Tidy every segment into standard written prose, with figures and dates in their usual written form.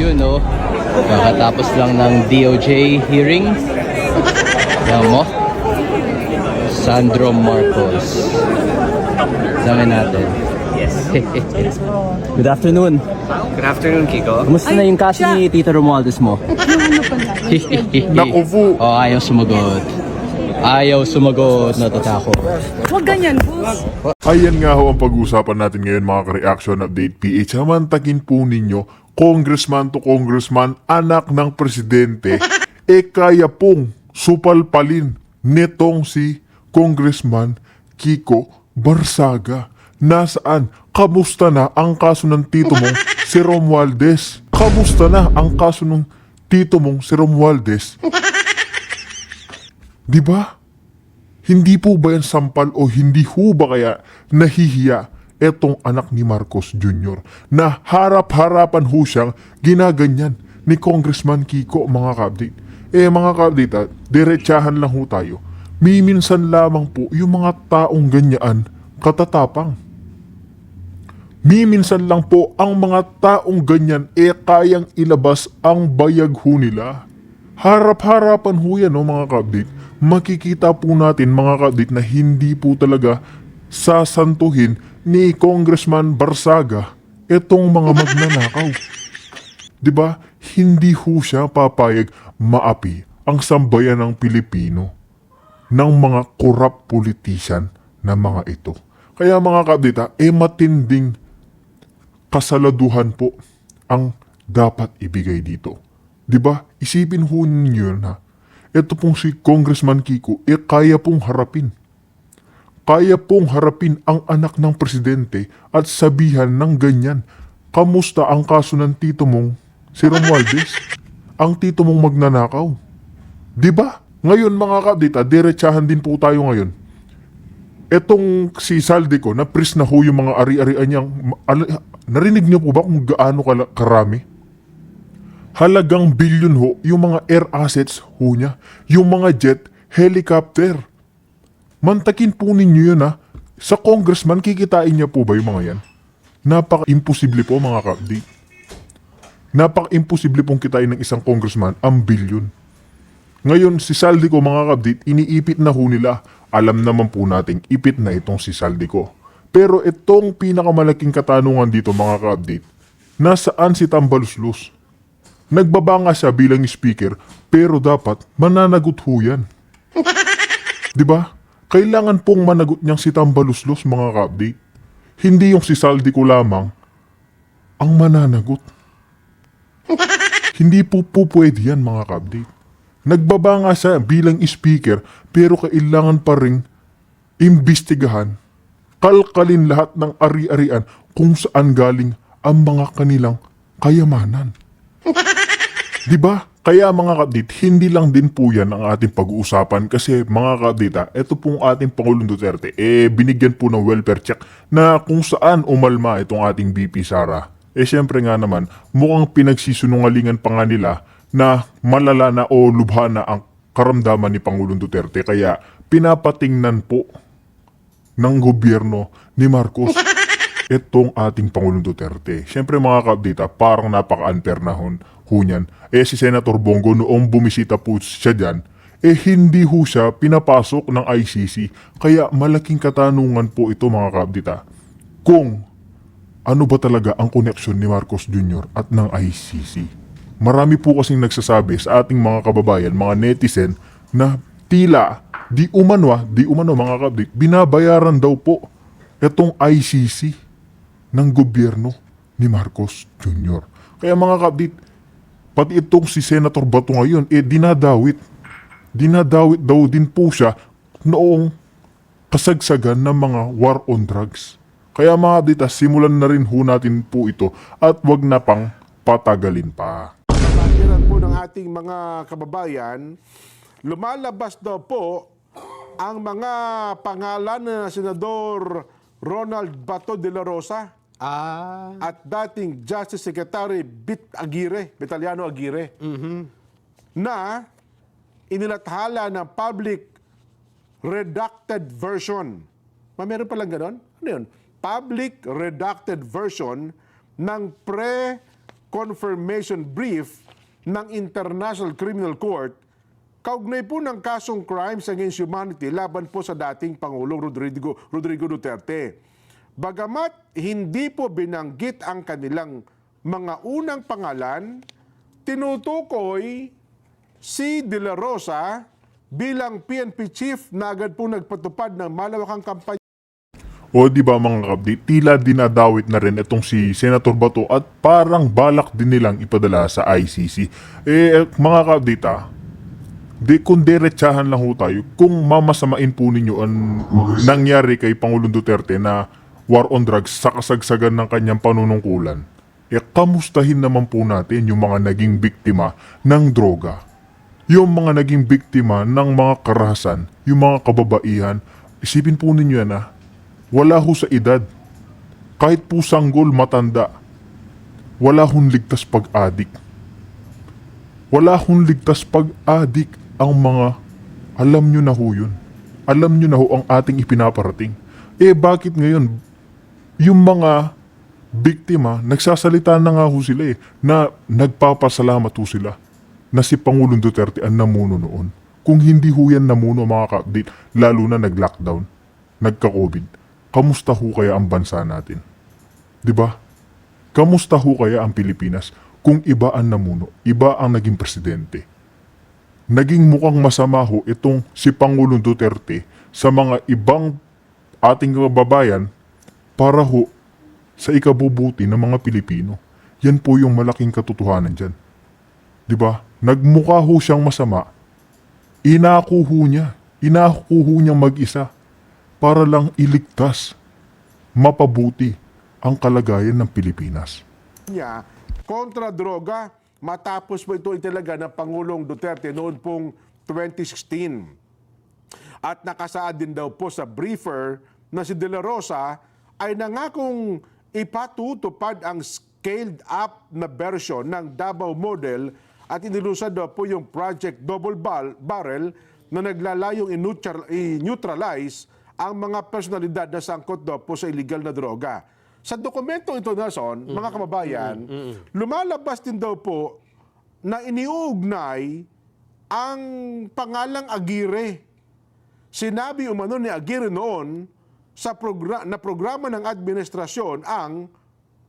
afternoon, no? Kakatapos lang ng DOJ hearing. Yan mo. Sandro Marcos. Samin natin. Yes. Good afternoon. Good afternoon, Kiko. Kumusta na yung kaso ni Tito Romualdez mo? Naku po. Oh, ayaw sumagot. Ayaw sumagot, natatakot. Huwag ganyan, boss. Ayan nga ho ang pag-uusapan natin ngayon mga ka-reaction update PH. Samantakin po ninyo, congressman to congressman, anak ng presidente, kaya pong supalpalin nitong si Congressman Kiko Barsaga. Nasaan? Kamusta na ang kaso ng tito mong si Romualdez? Kamusta na ang kaso ng tito mong si Romualdez? Di ba? Hindi po ba yan sampal o hindi ho ba kaya nahihiya etong anak ni Marcos Jr. na harap-harapan ho siyang ginaganyan ni Congressman Kiko, mga ka-update? Mga ka-update, diretsahan lang ho tayo. Minsan lamang po yung mga taong ganyan katatapang. Minsan lang po ang mga taong ganyan kayang ilabas ang bayag ho nila. Harap-harapan ho yan, no, mga ka-update. Makikita po natin, mga ka-update, na hindi po talaga sasantuhin ni Congressman Barsaga itong mga magnanakaw. Diba? Hindi ho siya papayag maapi ang sambayan ng Pilipino ng mga corrupt politician na mga ito. Kaya mga ka-update, matinding kasaladuhan po ang dapat ibigay dito. Diba? Isipin ho ninyo na ito pong si Congressman Kiko, kaya pong harapin. Kaya pong harapin ang anak ng presidente at sabihan ng ganyan, kamusta ang kaso ng tito mong si Romualdez? Ang tito mong magnanakaw. Diba? Ngayon mga ka-update, diretsahan din po tayo ngayon. Etong si Saldico, na-pris na ho yung mga ari-arian niyang, narinig niyo po ba kung gaano karami? Halagang bilyon ho yung mga air assets ho niya. Yung mga jet, helicopter. Mantakin po ninyo yun, ha. Sa congressman, kikitain niya po ba yung mga yan? Napaka-imposible po, mga ka-update. Napaka-imposible pong kitain ng isang congressman ang bilyon. Ngayon, si Saldico, mga ka-update, iniipit na ho nila. Alam naman po nating ipit na itong si Saldico. Pero itong pinakamalaking katanungan dito, mga ka-update, nasaan si Tambaluslos? Nagbaba nga siya bilang speaker, pero dapat mananagot ho yan. Diba? Kailangan pong managot niyang si Tambaluslos, mga ka-update. Hindi yung si Saldico lamang ang mananagot. Hindi po pwede yan, mga ka-update. Nagbaba nga siya bilang speaker, pero kailangan pa rin imbestigahan, kalkalin lahat ng ari-arian kung saan galing ang mga kanilang kayamanan. Diba? Kaya mga ka-update, hindi lang din po yan ang ating pag-uusapan kasi mga ka-update, ito pong ating Pangulong Duterte, binigyan po ng welfare check na kung saan umalma itong ating BP Sara. Syempre nga naman, mukhang pinagsisunungalingan pa nga nila na malala na o lubha na ang karamdaman ni Pangulong Duterte. Kaya pinapatingnan po ng gobyerno ni Marcos itong ating Pangulong Duterte. Siyempre mga ka-update, parang napaka-unfair na ho niyan. Si Senator Bongo noong bumisita po siya dyan, hindi ho siya pinapasok ng ICC. Kaya malaking katanungan po ito mga ka-update, kung ano ba talaga ang koneksyon ni Marcos Jr. at ng ICC. Marami po kasing nagsasabi sa ating mga kababayan, mga netizen, na tila di umano mga ka-update, binabayaran daw po itong ICC ng gobyerno ni Marcos Jr. Kaya mga ka-update, pati itong si Senator Bato ngayon, dinadawit. Dinadawit daw din po siya noong kasagsagan ng mga war on drugs. Kaya mga ka-update, simulan na rin ho natin po ito at wag na pang patagalin pa. Pagkiran po ng ating mga kababayan, lumalabas daw po ang mga pangalan na Senador Ronald Bato de la Rosa at dating Justice Secretary Betaliano Aguirre na inilathala ng public redacted version. Meron palang ganon? Ano yun? Public redacted version ng confirmation brief ng International Criminal Court kaugnay po ng kasong crimes against humanity laban po sa dating Pangulong Rodrigo Duterte. Bagamat hindi po binanggit ang kanilang mga unang pangalan, tinutukoy si De La Rosa bilang PNP chief na agad po nagpatupad ng malawakang kampanya. O di ba mga ka-update, tila dinadawit na rin itong si Senator Bato at parang balak din nilang ipadala sa ICC. Mga ka-update kung diretsahan lang ho tayo, kung mamasamain po ninyo ang nangyari kay Pangulong Duterte na war on drugs sa kasagsagan ng kanyang panunungkulan, kamustahin naman po natin yung mga naging biktima ng droga. Yung mga naging biktima ng mga karahasan, yung mga kababaihan, isipin po ninyo yan wala ho sa edad. Kahit po sanggol matanda, wala hong ligtas pag-adik. Wala hong ligtas pag-adik ang mga, alam nyo na ho yun. Alam nyo na ho ang ating ipinaparating. Bakit ngayon, yung mga biktima, nagsasalita na nga ho sila na nagpapasalamat ho sila na si Pangulong Duterte ang namuno noon. Kung hindi ho yan namuno mga ka-update, lalo na nag-lockdown, nagka-COVID, kamusta ho kaya ang bansa natin? Diba? Kamusta ho kaya ang Pilipinas kung iba ang namuno, iba ang naging presidente? Naging mukhang masama ho itong si Pangulong Duterte sa mga ibang ating kababayan para ho sa ikabubuti ng mga Pilipino. Yan po yung malaking katotohanan dyan. Diba? Nagmukha ho siyang masama. Inako ho niyang mag-isa para lang iligtas, mapabuti ang kalagayan ng Pilipinas. Niya kontra droga matapos po ito italaga ng Pangulong Duterte noon pong 2016. At nakasaad din daw po sa briefer na si De La Rosa ay nangakong ipatutupad ang scaled up na version ng Davao model at inilusad daw po yung Project Double Barrel na naglalayong i-neutralize ang mga personalidad na sangkot daw po sa illegal na droga. Sa dokumentong ito, Nelson, mga kababayan, lumalabas din daw po na iniuugnay ang pangalang Aguirre. Sinabi umano ni Aguirre noon sa programa ng administrasyon ang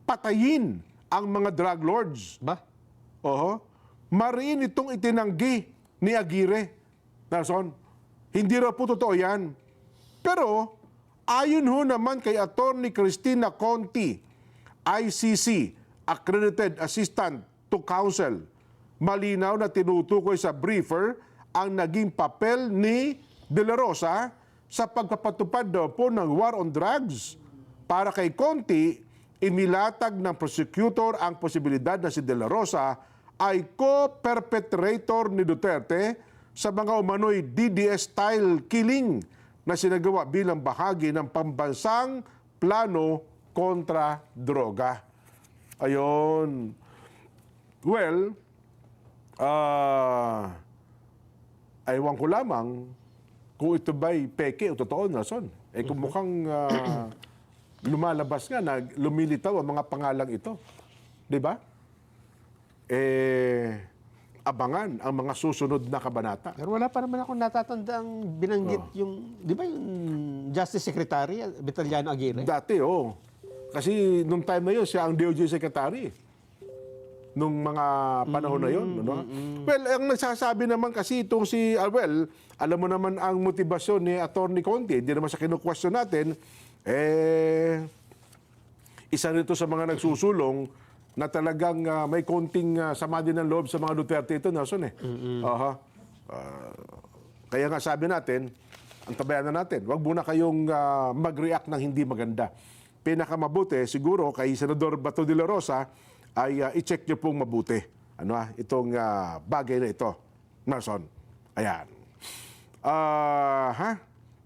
patayin ang mga drug lords. Ba? Oho. Mariin itong itinanggi ni Aguirre. Nelson, hindi raw po totoo yan. Pero, ayon ho naman kay Attorney Cristina Conti, ICC, Accredited Assistant to Counsel, malinaw na tinutukoy sa briefer ang naging papel ni De La Rosa sa pagpapatupad daw po ng war on drugs. Para kay Conti, inilatag ng prosecutor ang posibilidad na si De La Rosa ay co-perpetrator ni Duterte sa mga umano'y DDS-style killing na sinagawa bilang bahagi ng pambansang plano kontra droga. Ayon. Well, aywan ko lamang kung ito ba'y peke o totoo, Nelson. Kung mukhang lumalabas nga na lumilitaw ang mga pangalang ito. Di ba? Abangan ang mga susunod na kabanata. Pero wala pa naman ako natatandang binanggit yung, di ba yung Justice Secretary, Vitaliano Aguirre? Dati, Kasi nung time na yun, siya ang DOJ Secretary. Nung mga panahon na yun. Ano? Well, ang nagsasabi naman kasi itong si, alam mo naman ang motibasyon ni Attorney Conti, hindi naman sa kinu-question natin, isa nito sa mga nagsusulong na talagang may konting sama din ng loob sa mga Duterte ito, Nelson kaya nga sabi natin, ang tabayan na natin, wag muna kayong mag-react ng hindi maganda. Pinakamabuti, siguro, kay Senador Bato de la Rosa, ay i-check nyo pong mabuti. Itong bagay na ito, Nelson. Ayan.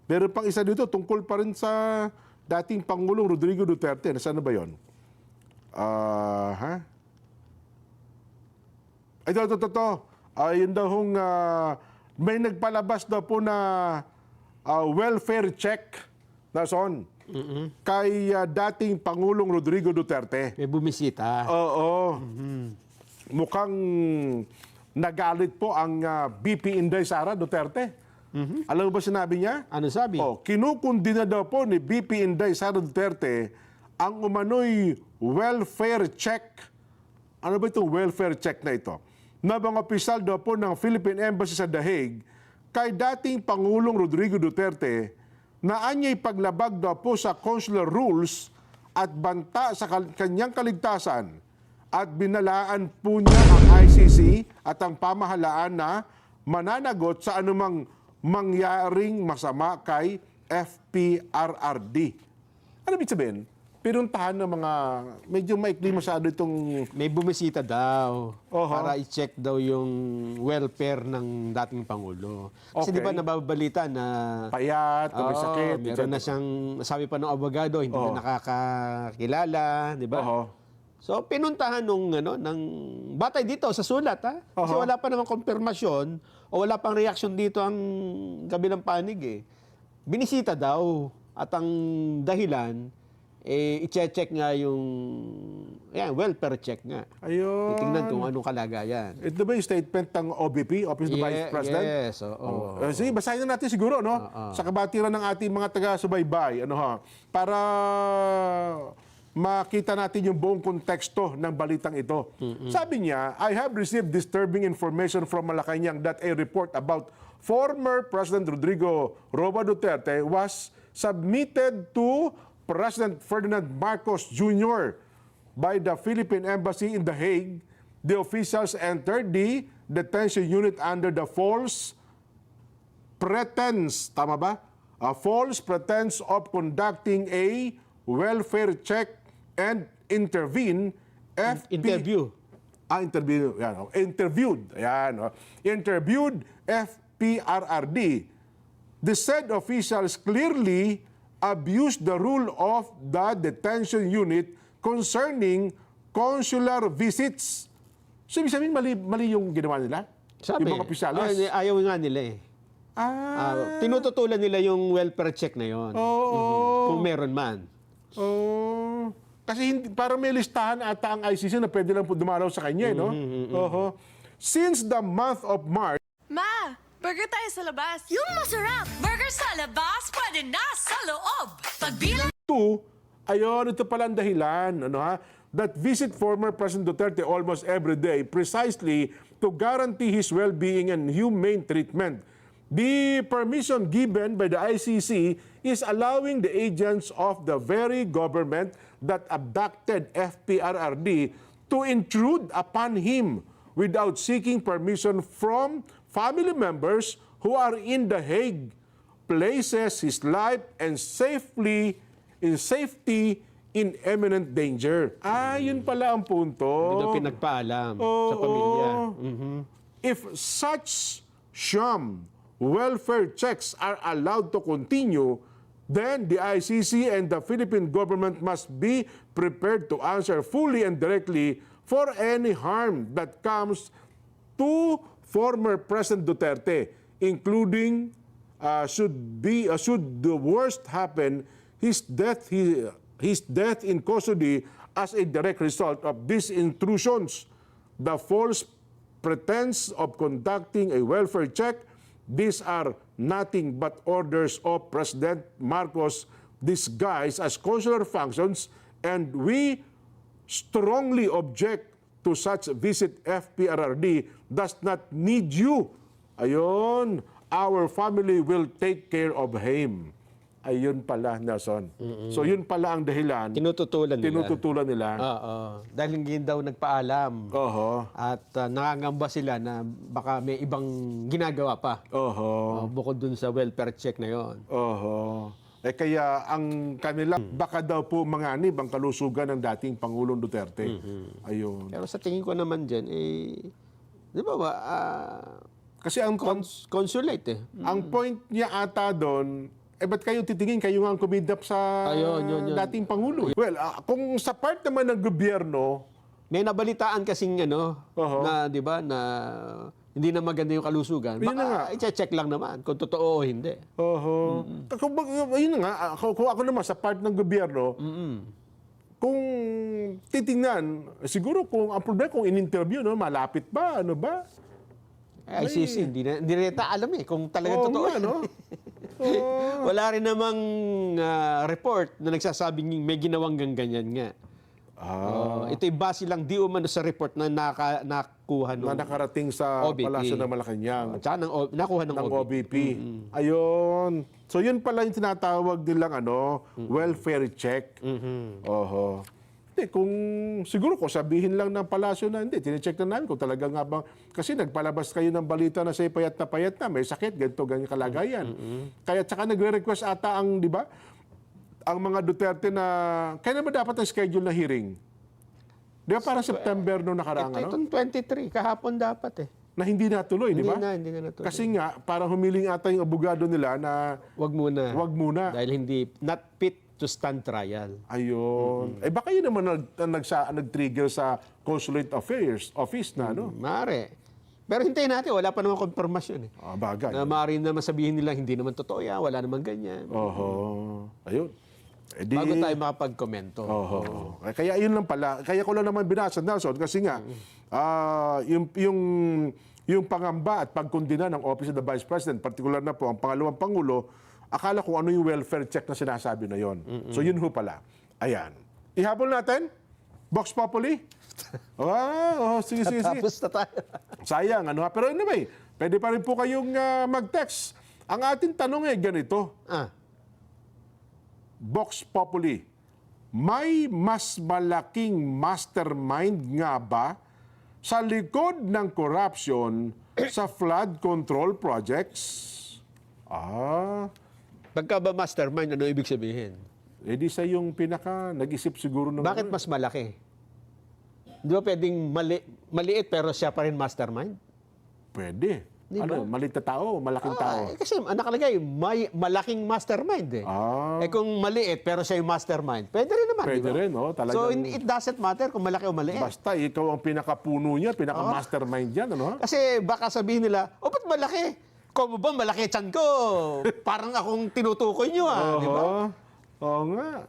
Meron pang isa dito, tungkol pa rin sa dating Pangulong Rodrigo Duterte. Nasaan na ba yun? Ito. Yun daw hong may nagpalabas daw po na welfare check, Nelson, kay dating Pangulong Rodrigo Duterte. May bumisita. Oo. Mukhang nagalit po ang BP Inday Sara Duterte. Alam mo ba sinabi niya? Ano sabi? Kinukundi na daw po ni BP Inday Sara Duterte ang umano'y welfare check. Ano ba itong welfare check na ito? Na mga opisyal daw po ng Philippine Embassy sa The Hague kay dating Pangulong Rodrigo Duterte na anyay paglabag daw po sa consular rules at banta sa kanyang kaligtasan at binalaan po niya ang ICC at ang pamahalaan na mananagot sa anumang mangyaring masama kay FPRRD. Ano ibig sabihin? Pinuntahan ng mga medyo maikli masyado itong May bumisita daw Oho. para i-check daw yung welfare ng dating Pangulo. Kasi Okay. di ba nababalita na payat, o may Oo, sakit, meron na etc. siyang, sabi pa ng abogado, hindi na nakakakilala, di ba? Oho. So pinuntahan ng batay dito sa sulat, ha? Kasi Oho. wala pa namang konfirmasyon o wala pang reaksyon dito ang kabilang panig eh. Binisita daw at ang dahilan i-check nga yung welfare check nga. Ayun. Titingnan kung anong kalagayan. Ito ba yung statement ng OBP, Office of the Vice President? Yes, oo. Sige, basahin na natin siguro, no? Sa kabatiran ng ating mga taga-subaybay, para makita natin yung buong konteksto ng balitang ito. Sabi niya, I have received disturbing information from Malacanang that a report about former President Rodrigo Roa Duterte was submitted to President Ferdinand Marcos Jr. by the Philippine Embassy in The Hague. The officials entered the detention unit under the false pretense, tama ba? A false pretense of conducting a welfare check and interviewed FPRRD. The said officials clearly abused the rule of the detention unit concerning consular visits. So, ibig sabihin, mali yung ginawa nila? Sabi, Yung mga opisyales? ayaw nga nila eh. Tinututulan nila yung welfare check na yon. Kung meron man. Oh, kasi parang may listahan ata ang ICC na pwede lang po dumaraw sa kanya, no? Oho. Since the month of March, Ma, burger tayo sa labas. Yung masarap! Burger sa labas, pwede na sa loob! Pagbilang ayun, ito pala ang dahilan, that visit former President Duterte almost every day precisely to guarantee his well-being and humane treatment. The permission given by the ICC is allowing the agents of the very government that abducted FPRRD to intrude upon him without seeking permission from family members who are in The Hague, places his life and safety in imminent danger. Yun pala ang punto. Hindi daw pinagpaalam sa pamilya. If such sham welfare checks are allowed to continue, then the ICC and the Philippine government must be prepared to answer fully and directly for any harm that comes to former President Duterte, including should the worst happen, his death in custody as a direct result of these intrusions. The false pretense of conducting a welfare check, these are nothing but orders of President Marcos disguised as consular functions, and we strongly object to such visit. FPRRD does not need you. Ayun, our family will take care of him. Ayun pala, Nelson. So yun pala ang dahilan. Tinututulan nila. nila. Dahil hindi daw nagpaalam. Oho. At nangangamba sila na baka may ibang ginagawa pa. Oho. Bukod dun sa welfare check na yon. Oho. Kaya ang kanila, baka daw po manganib ang kalusugan ng dating Pangulong Duterte. Ayun. Pero sa tingin ko naman dyan, di ba ba, Kasi ang consulate eh. ang point niya ata doon, ba't kayo titingin? Kayo nga ang kumidap sa Yun. dating Pangulo. Well, kung sa part naman ng gobyerno, May nabalitaan kasing Oho. na 'di ba na hindi na maganda yung kalusugan, Yun na nga. baka i-check lang naman kung totoo o hindi. Oho. Ayun nga, kung ako naman sa part ng gobyerno, kung titingnan, siguro kung ang problema, kung in-interview, no, malapit ba, ano ba? ICC, hindi rin alam kung talagang Oo totoo. nga, no? Wala rin namang report na nagsasabing may ginawang ganyan nga. Ito'y base lang di umano sa report na nakuha Na ng nakarating sa OBP. Palasyo ng Malacanang. tsaka nakuha ng ng OBP. OBP. Ayun. So yun pala yung tinatawag nilang welfare check. Oho. Hindi, kung siguro ko sabihin lang ng palasyo na hindi, tine-check na namin kung talaga nga bang, kasi nagpalabas kayo ng balita na sa'yo payat na, may sakit, ganito, ganyan kalagayan. Kaya tsaka nagre-request ata ang, di ba, ang mga Duterte na, kailan ba dapat ang schedule na hearing? Di ba parang September noong nakaraang Itong 23, kahapon dapat na hindi natuloy, di ba? Hindi na natuloy. Kasi nga, parang humiling ata yung abogado nila na Wag muna. wag muna. Dahil hindi, not fit to stand trial. Ayun. Eh baka yun naman nag-trigger sa Consulate Office na, no? Maaari. Pero hintayin natin, wala pa naman konfirmasyon Bagay. Na maaari naman sabihin nila, hindi naman totoo yan, wala naman ganyan. Oho. Ayun. Eh di, Bago tayo makapag-komento. Oho. Kaya yun lang pala. Kaya ko lang naman binasa, Nelson, kasi nga, yung pangamba at pagkundina ng Office of the Vice President, particular na po ang pangalawang Pangulo, akala ko ano yung welfare check na sinasabi na yon. So yun ho pala. Ayan. Ihabol natin? Vox Populi? Sige. Tapos na tayo. Sayang, ano ha? Pero anyway, pwede pa rin po kayong mag-text. Ang ating tanong ganito. Vox Populi, may mas malaking mastermind nga ba sa likod ng corruption sa flood control projects? Pagka ba mastermind, ano ibig sabihin? Di sa yung nag-isip siguro ng... Bakit mas malaki? Di ba pwedeng maliit pero siya pa rin mastermind? Pwede. Di ba? Maliit na tao, malaking tao? Kasi nakalagay, may malaking mastermind kung maliit pero siya yung mastermind, pwede rin naman. Pwede di ba? rin, talagang... So it doesn't matter kung malaki o maliit. Basta ikaw ang pinakapuno niya, pinaka-mastermind yan, ano ha? Kasi baka sabihin nila, ba't malaki? Kung ba malaki tiyan ko? Parang akong tinutukoy nyo di ba? Oo nga.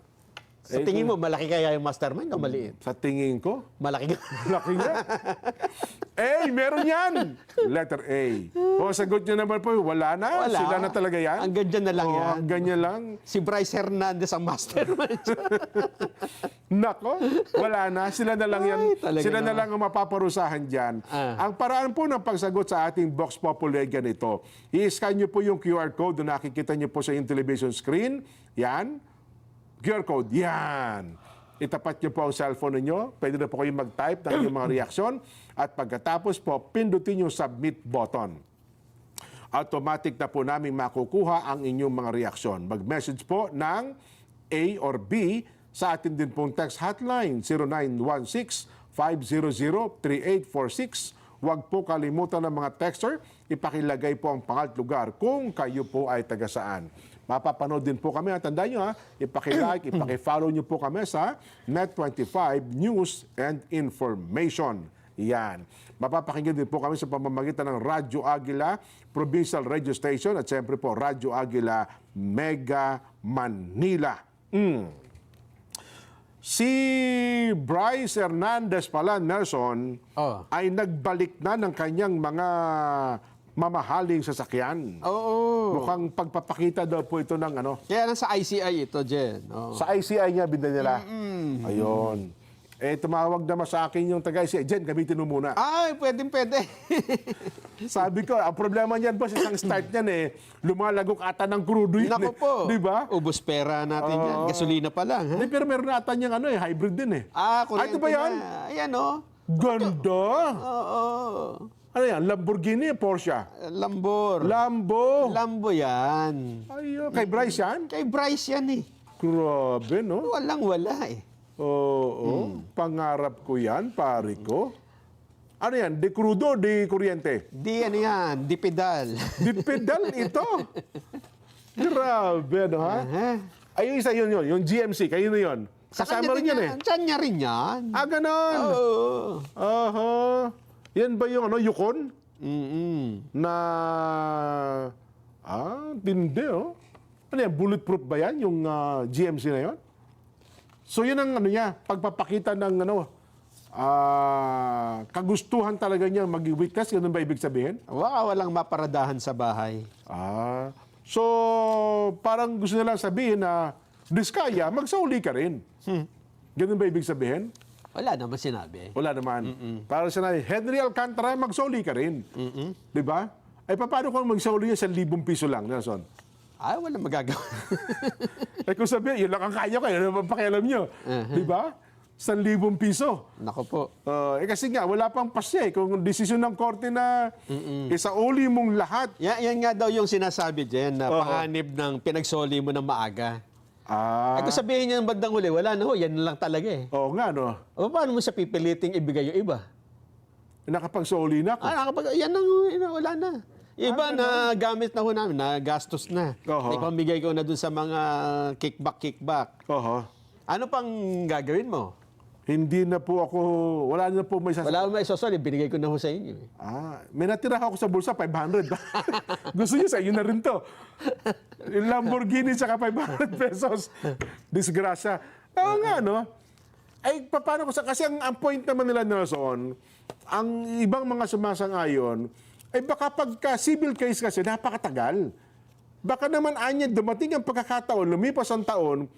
Sa tingin mo, malaki kaya yung mastermind o maliit? Sa tingin ko, Malaki laki niya. Meron yan! Letter A. O, sagot niyo naman po, wala na. Wala. Sila na talaga yan. Ang ganyan na lang yan. Ang ganyan lang. Si Bryce Hernandez ang mastermind. Nako, wala na. Sila na lang yan. Ay, talaga Sila na naman. lang ang mapaparusahan dyan. Ang paraan po ng pagsagot sa ating Vox Populi ganito. I-scan niyo po yung QR code na nakikita niyo po sa yung television screen. Yan. QR code. Yan. Itapat niyo po ang cellphone ninyo. Pwede na po kayong mag-type ng inyong mga reaksyon. At pagkatapos po, pindutin yung submit button. Automatic na po namin makukuha ang inyong mga reaksyon. Mag-message po ng A or B sa atin din pong text hotline 0916-500-3846. Huwag po kalimutan ng mga texter, ipakilagay po ang pangalan at lugar kung kayo po ay taga saan. Mapapanood din po kami. At tandaan nyo ipakilike, ipakifollow nyo po kami sa Net25 News and Information. Yan. Mapapakinggan din po kami sa pamamagitan ng Radyo Agila, Provincial Radio Station at siyempre po Radyo Agila, Mega Manila. Si Bryce Hernandez pala, Nelson, ay nagbalik na ng kanyang mga mamahaling sasakyan. Oo. Mukhang pagpapakita daw po ito ng Kaya nasa ICI ito, Jen. sa ICI niya, binda nila. Ayun. Tumawag naman sa akin yung taga-ICI. Jen, gamitin mo muna. Ay, pwede. Sabi ko, ang problema niyan po, isang start niyan lumalagok ata ng crudo yun. Nako po. Di ba? Ubus pera natin yan. Gasolina pa lang. Ha? Hindi, pero meron na ata niyang hybrid din Kuryente ito ba yan? na. Ayan, Ganda! Oo. Ano yan? Lamborghini, Porsche? Lambo yan. Ayun, kay Bryce yan? Kay Bryce yan Grabe, no? Walang-wala Oo, pangarap ko yan, pare ko. Ano yan? De crudo, de kuryente? Di yan, di pedal. Di pedal ito. Grabe, no ha? Ay, isa yun, yung GMC, kayo na yun. Kasama rin yan Diyan niya rin yan. ganon. Oo. Aha. Yan ba yung Yukon? na tindi Ano yan, bulletproof ba yan, yung GMC na yun? So yun ang ano niya, pagpapakita ng kagustuhan talaga niya mag-witness, ganun ba ibig sabihin? Walang maparadahan sa bahay. So parang gusto nilang sabihin na diskaya, magsauli ka rin. Ganun ba ibig sabihin? Wala naman sinabi. Wala naman. Para sa Henry Alcantara, magsauli ka rin. Di ba? Ay, paano kung magsauli niya 1,000 piso lang, Nelson? Wala magagawa. Kung sabihin, yun lang ang kaya ko, yun ang pakialam nyo. Di ba? 1,000 piso. Nako po. Kasi nga, wala pang pasya Kung desisyon ng korte na isauli mong lahat. Yan nga daw yung sinasabi dyan na panganib ng pinagsoli mo ng maaga. Kung sabihin niya ng bandang huli, wala na yan lang talaga Oo nga, no? Paano mo siya pipiliting ibigay yung iba? Nakapagsauli na ako. Yan ang, wala na. Iba na gamit na ho namin, na gastos na. Ipamigay ko na dun sa mga kickback. Ano pang gagawin mo? Hindi na po ako, wala na po may Wala mo maisosoli, binigay ko na ho sa inyo. May natira ako sa bulsa, 500. Gusto niyo sa inyo na rin to. Yung Lamborghini saka 500 pesos. Disgrasya. Oo nga, no? Ay, paano ko sa... Kasi ang point naman nila, Nelson, ang ibang mga sumasang-ayon, ay baka pagka civil case kasi, napakatagal. Baka naman anya, dumating ang pagkakataon, lumipas ang taon,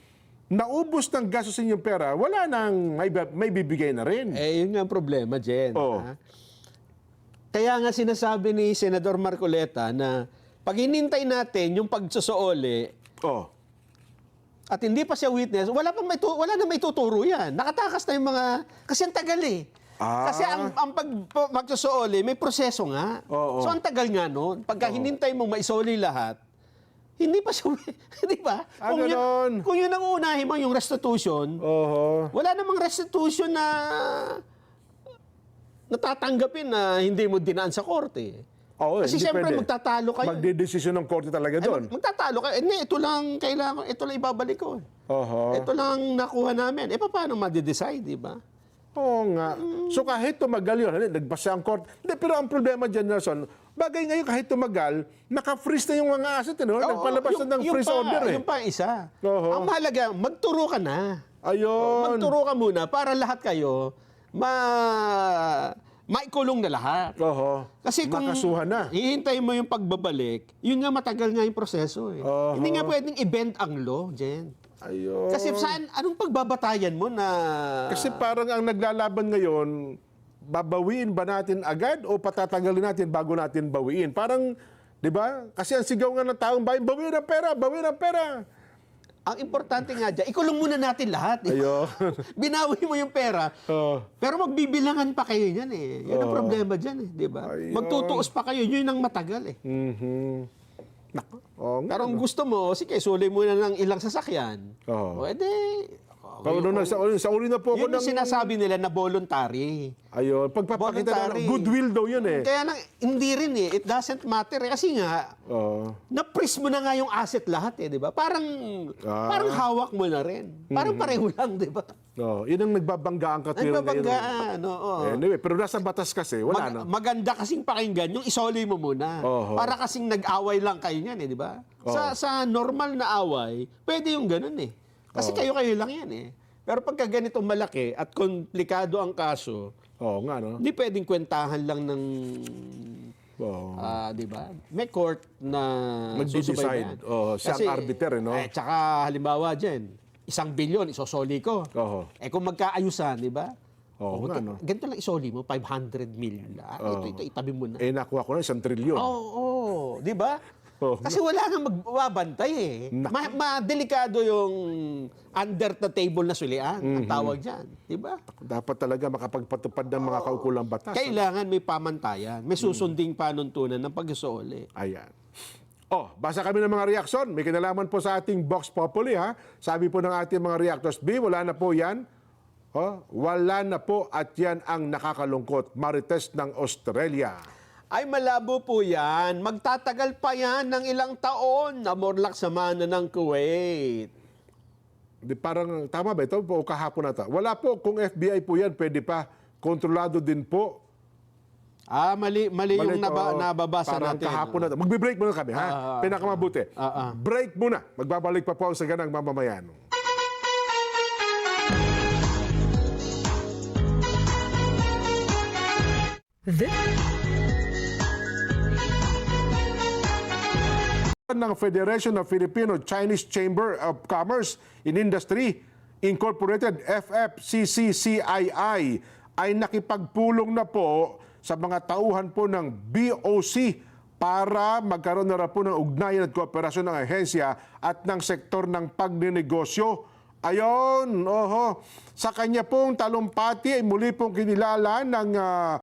naubos ng gastos inyong pera, wala nang may bibigay na rin. Yun nga ang problema, Jen. Oo. Kaya nga sinasabi ni Senador Marcoleta na pag hinintay natin yung pagsusuoli at hindi pa siya witness, wala na may tuturo yan. Nakatakas na yung mga... Kasi ang tagal Kasi ang magsusuoli, may proseso nga. So ang tagal nga nun. Pagka hinintay mo maisoli lahat, hindi pa siya, di ba? Kung yun ang uunahin mo, yung restitution, wala namang restitution na natatanggapin na hindi mo dinaan sa korte. Kasi siyempre magtatalo kayo. Magdedesisyon ng korte talaga doon. Magtatalo kayo. Hindi, ito lang ibabalik ko. Ito lang nakuha namin. Paano ma-decide, di ba? Oo nga. So kahit tumagal yun, nagbasa ang court. Hindi, pero ang problema dyan, Nelson, bagay ngayon kahit tumagal, naka-freeze na yung mga asset, nagpalabas na ng freeze order Yung pa isa. Ang mahalaga, magturo ka na. Ayun. Magturo ka muna para lahat kayo maikulong na lahat. Kasi kung makasuhan na. hihintayin mo yung pagbabalik, yun nga matagal nga yung proseso. Hindi nga pwedeng i-bend ang law, Jen. Ayun. Kasi anong pagbabatayan mo na... Kasi parang ang naglalaban ngayon, babawiin ba natin agad o patatagalin natin bago natin bawiin? Parang, di ba? Kasi ang sigaw nga ng taong bayan, bawiin ang pera, bawiin ang pera. Ang importante nga dyan, ikulong muna natin lahat. Ayun. Binawi mo yung pera, pero magbibilangan pa kayo yan Yan ang problema dyan di ba? Ayun. Magtutuos pa kayo, yun ang matagal Pero ang gusto mo, sige, suli muna ng ilang sasakyan. Pwede. Sa uli na po ako Yun yung sinasabi nila na voluntary. Ayun. Pagpapakita ng goodwill daw yun Kaya lang, hindi rin It doesn't matter Kasi nga, na-freeze mo na nga yung asset lahat di ba? Parang hawak mo na rin. Parang pareho lang, di ba? Yun ang nagbabangga ang katwiran ngayon. Nagbabanggaan, Anyway, pero nasa batas kasi, wala na. Maganda kasing pakinggan yung isoli mo muna. Para kasing nag-away lang kayo niyan di ba? Sa normal na away, pwede yung ganun Kasi kayo-kayo lang yan Pero pagka ganito malaki at komplikado ang kaso, hindi pwedeng kwentahan lang ng di ba? May court na Mag-decide. Siya ang arbiter, tsaka halimbawa dyan, 1 bilyon isosoli ko. Kung magkaayusan, di ba? Ganito lang isoli mo, 500 million. Ito itabi mo na. Nakuha ko na 1 trilyon. Di ba? Kasi wala nang magbabantay Delikado yung under the table na sulian, ang tawag dyan. Di ba? Dapat talaga makapagpatupad ng mga kaukulang batas. Kailangan may pamantayan, may susunding panuntunan ng pag-usoli. Ayan. Basa kami ng mga reaksyon. May kinalaman po sa ating Vox Populi, Sabi po ng ating mga reactors, wala na po yan. Wala na po at yan ang nakakalungkot. Marites ng Australia. Ay malabo po yan. Magtatagal pa yan ng ilang taon na morlak sa mana ng Kuwait. Parang, tama ba ito? O kahapon na ito? Wala po. Kung FBI po yan, pwede pa. Kontrolado din po. Mali yung nababasa parang natin. kahapon na. Magbe-break muna kami, ha? Pinakamabuti. Break muna. Magbabalik pa po ang Saganang Mamamayan. Ng Federation of Filipino-Chinese Chamber of Commerce and Industry Incorporated, FFCCCII, ay nakipagpulong na po sa mga tauhan po ng BOC para magkaroon na rin po ng ugnayan at kooperasyon ng ahensya at ng sektor ng pagninegosyo. Ayon, sa kanya pong talumpati ay muli pong kinilala ng